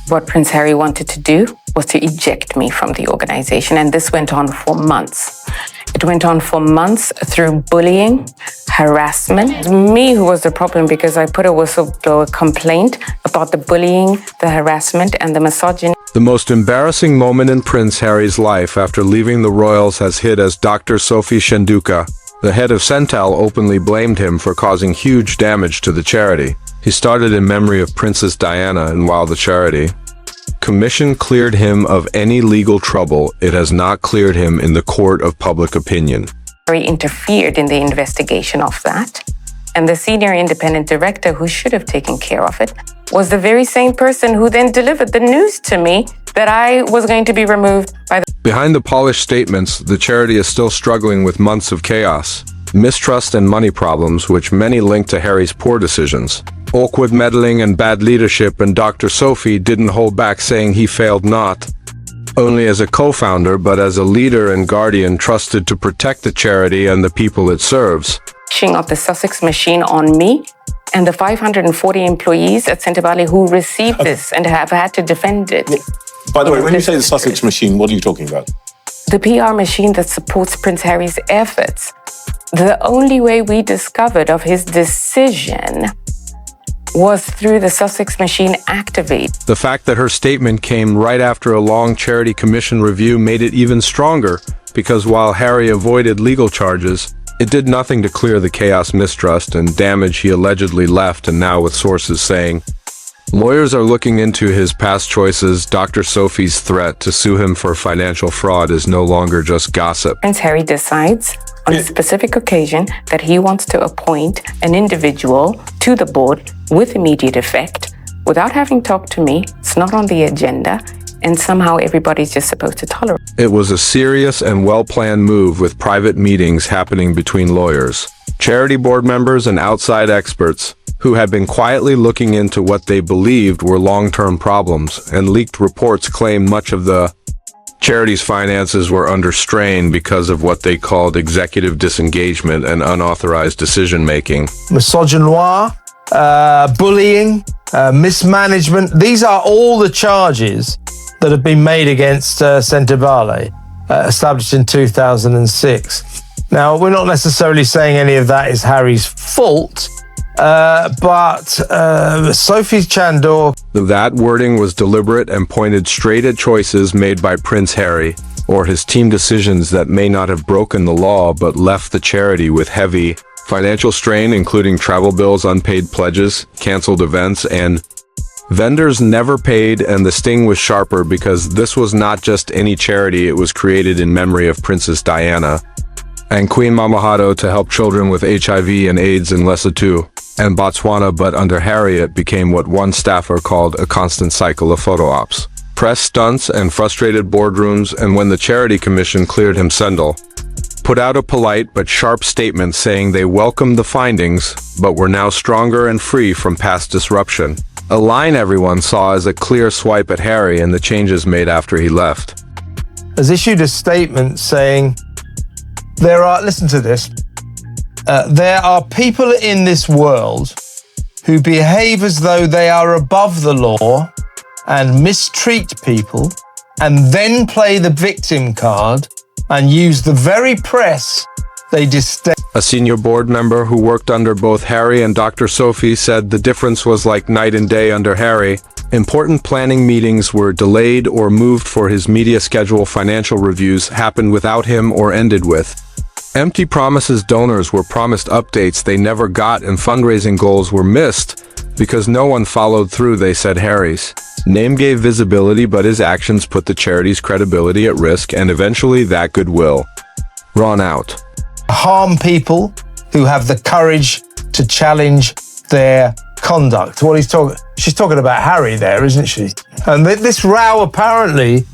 What Prince Harry wanted to do was to eject me from the organization, and this went on for months. It went on for months through bullying, harassment. It was me who was the problem because I put a whistleblower complaint about the bullying, the harassment, and the misogyny. The most embarrassing moment in Prince Harry's life after leaving the royals has hit as Dr. Sophie, the head of Sentebale, openly blamed him for causing huge damage to the charity. He started in memory of Princess Diana, and while the charity commission cleared him of any legal trouble, it has not cleared him in the court of public opinion. Harry interfered in the investigation of that, and the senior independent director who should have taken care of it was the very same person who then delivered the news to me that I was going to be removed by the... Behind the polished statements, the charity is still struggling with months of chaos, mistrust and money problems, which many link to Harry's poor decisions. Awkward meddling and bad leadership, and Dr. Sophie didn't hold back, saying he failed not only as a co-founder but as a leader and guardian trusted to protect the charity and the people it serves. Of the Sussex machine on me and the 540 employees at Sentebale who received this and have had to defend it. By the way, when you say the Sussex machine, what are you talking about? The PR machine that supports Prince Harry's efforts. The only way we discovered of his decision was through the Sussex machine activate. The fact that her statement came right after a long charity commission review made it even stronger, because while Harry avoided legal charges, it did nothing to clear the chaos, mistrust, and damage he allegedly left, and now with sources saying lawyers are looking into his past choices, Dr. Sophie's threat to sue him for financial fraud is no longer just gossip. Prince Harry decides on a specific occasion that he wants to appoint an individual to the board with immediate effect without having talked to me. It's not on the agenda, and somehow everybody's just supposed to tolerate. It was a serious and well-planned move with private meetings happening between lawyers, charity board members, and outside experts who had been quietly looking into what they believed were long-term problems, and leaked reports claimed much of the charity's finances were under strain because of what they called executive disengagement and unauthorized decision-making. Misogynoir, bullying, mismanagement. These are all the charges that have been made against Sentebale, established in 2006. Now, we're not necessarily saying any of that is Harry's fault, but Sophie Chandor... That wording was deliberate and pointed straight at choices made by Prince Harry, or his team decisions that may not have broken the law but left the charity with heavy financial strain, including travel bills, unpaid pledges, canceled events, and vendors never paid. And the sting was sharper because this was not just any charity, it was created in memory of Princess Diana and Queen Mamahado to help children with HIV and AIDS in Lesotho and Botswana, but under Harry it became what one staffer called a constant cycle of photo ops, press stunts, and frustrated boardrooms. And when the charity commission cleared him, Sentebale put out a polite but sharp statement saying they welcomed the findings, but were now stronger and free from past disruption. A line everyone saw as a clear swipe at Harry and the changes made after he left. Has issued a statement saying, listen to this, there are people in this world who behave as though they are above the law and mistreat people and then play the victim card and use the very press they disdain. A senior board member who worked under both Harry and Dr. Sophie said the difference was like night and day under Harry. Important planning meetings were delayed or moved for his media schedule. Financial reviews happened without him or ended with empty promises. Donors were promised updates they never got, and fundraising goals were missed because no one followed through, they said. Harry's name gave visibility, but his actions put the charity's credibility at risk, and eventually that goodwill ran out. Harm people who have the courage to challenge their conduct. She's talking about Harry there, isn't she? And this row apparently...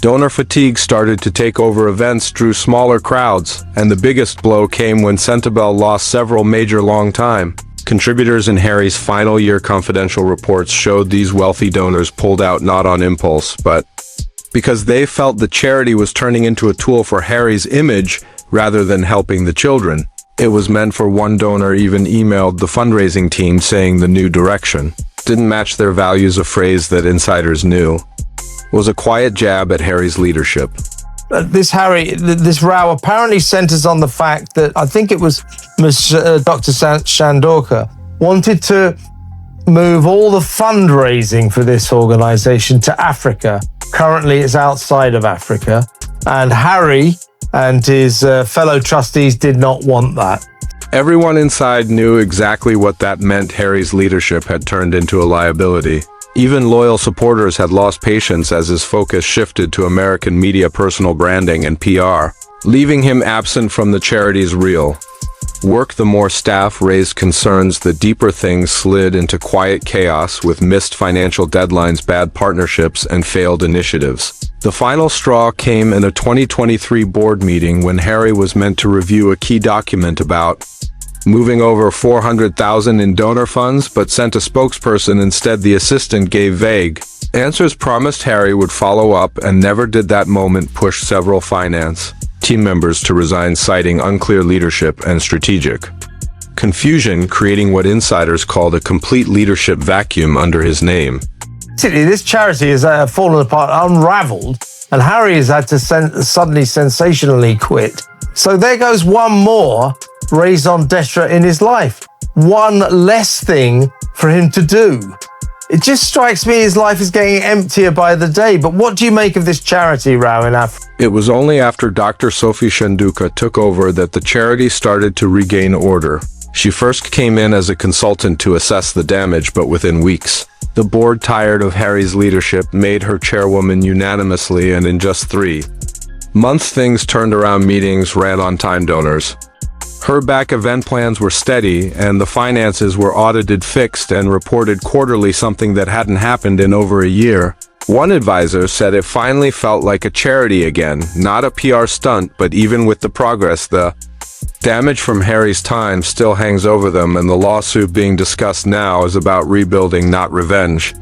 Donor fatigue started to take over. Events drew smaller crowds, and the biggest blow came when Sentebale lost several major long-time contributors. In Harry's final year, confidential reports showed these wealthy donors pulled out not on impulse, but because they felt the charity was turning into a tool for Harry's image rather than helping the children. It was meant for. One donor even emailed the fundraising team saying the new direction didn't match their values, a phrase that insiders knew, was a quiet jab at Harry's leadership. This row apparently centers on the fact that I think it was Dr. Chandorka wanted to move all the fundraising for this organization to Africa. Currently, it's outside of Africa. And Harry and his fellow trustees did not want that. Everyone inside knew exactly what that meant. Harry's leadership had turned into a liability. Even loyal supporters had lost patience as his focus shifted to American media, personal branding, and PR, leaving him absent from the charity's real work. The more staff raised concerns, the deeper things slid into quiet chaos, with missed financial deadlines, bad partnerships, and failed initiatives. The final straw came in a 2023 board meeting when Harry was meant to review a key document about moving over $400,000 in donor funds, but sent a spokesperson instead. The assistant gave vague answers, promised Harry would follow up, and never did. That moment pushed several finance team members to resign, citing unclear leadership and strategic confusion, creating what insiders called a complete leadership vacuum under his name. This charity has fallen apart, unraveled, and Harry has had to suddenly sensationally quit. So there goes one more raison d'etre in his life. One less thing for him to do. It just strikes me his life is getting emptier by the day. But what do you make of this charity row in Africa? It was only after Dr. Sophie took over that the charity started to regain order. She first came in as a consultant to assess the damage, but within weeks, the board, tired of Harry's leadership, made her chairwoman unanimously, and in just 3 months things turned around. Meetings ran on time, donors heard back, event plans were steady, and the finances were audited, fixed, and reported quarterly, something that hadn't happened in over a year. One advisor said it finally felt like a charity again, not a PR stunt. But even with the progress, the damage from Harry's time still hangs over them, and the lawsuit being discussed now is about rebuilding, not revenge.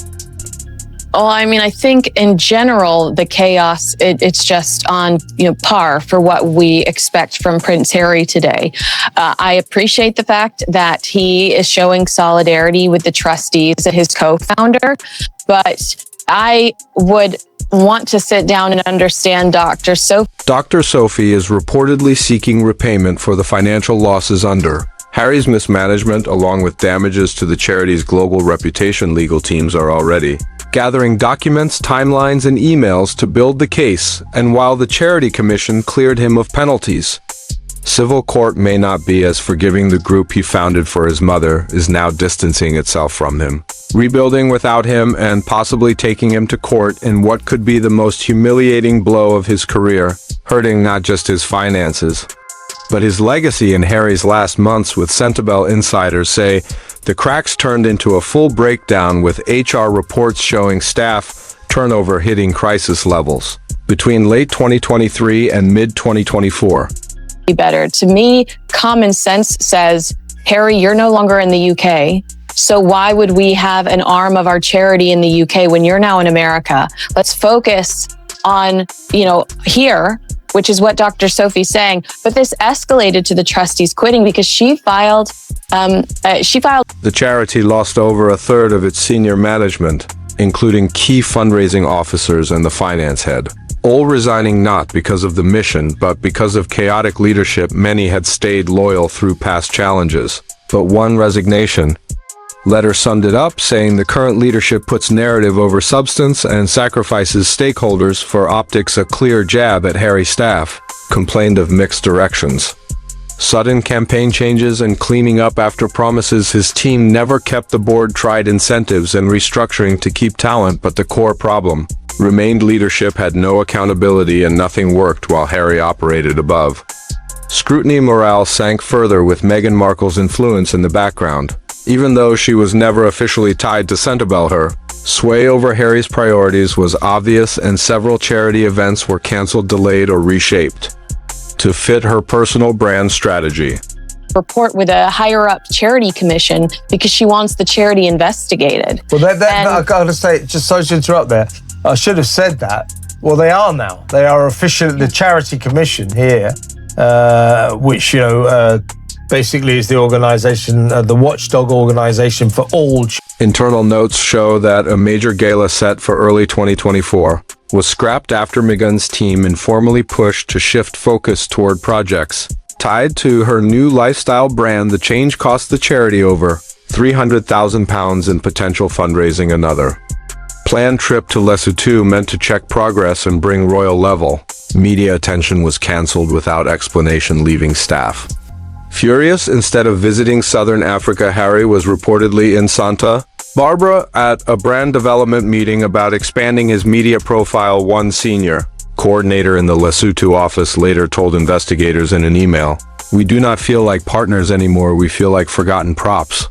Well, I mean, I think in general, the chaos, it's just on par for what we expect from Prince Harry today. I appreciate the fact that he is showing solidarity with the trustees and his co-founder, but I would want to sit down and understand Dr. Sophie. Dr. Sophie is reportedly seeking repayment for the financial losses under Harry's mismanagement, along with damages to the charity's global reputation. Legal teams are already gathering documents, timelines, and emails to build the case, and while the Charity Commission cleared him of penalties, civil court may not be as forgiving. The group he founded for his mother is now distancing itself from him, rebuilding without him, and possibly taking him to court in what could be the most humiliating blow of his career, hurting not just his finances, but his legacy. In Harry's last months with Sentebale, insiders say the cracks turned into a full breakdown, with HR reports showing staff turnover hitting crisis levels between late 2023 and mid-2024. Better. To me, common sense says, Harry, you're no longer in the UK. So why would we have an arm of our charity in the UK when you're now in America? Let's focus on, here, which is what Dr. Sophie's saying. But this escalated to the trustees quitting because she filed. The charity lost over a third of its senior management, including key fundraising officers and the finance head, all resigning not because of the mission, but because of chaotic leadership. Many had stayed loyal through past challenges, but one resignation letter summed it up, saying the current leadership puts narrative over substance and sacrifices stakeholders for optics. A clear jab at Harry's staff, complained of mixed directions, sudden campaign changes, and cleaning up after promises his team never kept. The board tried incentives and restructuring to keep talent, but the core problem remained leadership had no accountability, and nothing worked while Harry operated above scrutiny. Morale sank further with Meghan Markle's influence in the background. Even though she was never officially tied to Sentebale, her sway over Harry's priorities was obvious, and several charity events were cancelled, delayed, or reshaped to fit her personal brand strategy. Report with a higher up charity commission because she wants the charity investigated. Well, I gotta say, just sorry to interrupt there, I should have said that. Well, they are now. They are official. The charity commission here, which basically is the organization, the watchdog organization for all Internal notes show that a major gala set for early 2024 was scrapped after Megan's team informally pushed to shift focus toward projects tied to her new lifestyle brand. The change cost the charity over £300,000 in potential fundraising. Another planned trip to Lesotho meant to check progress and bring royal level media attention was cancelled without explanation, leaving staff furious. Instead of visiting Southern Africa, Harry was reportedly in Santa Barbara at a brand development meeting about expanding his media profile. One senior coordinator in the Lesotho office later told investigators in an email, "We do not feel like partners anymore, we feel like forgotten props."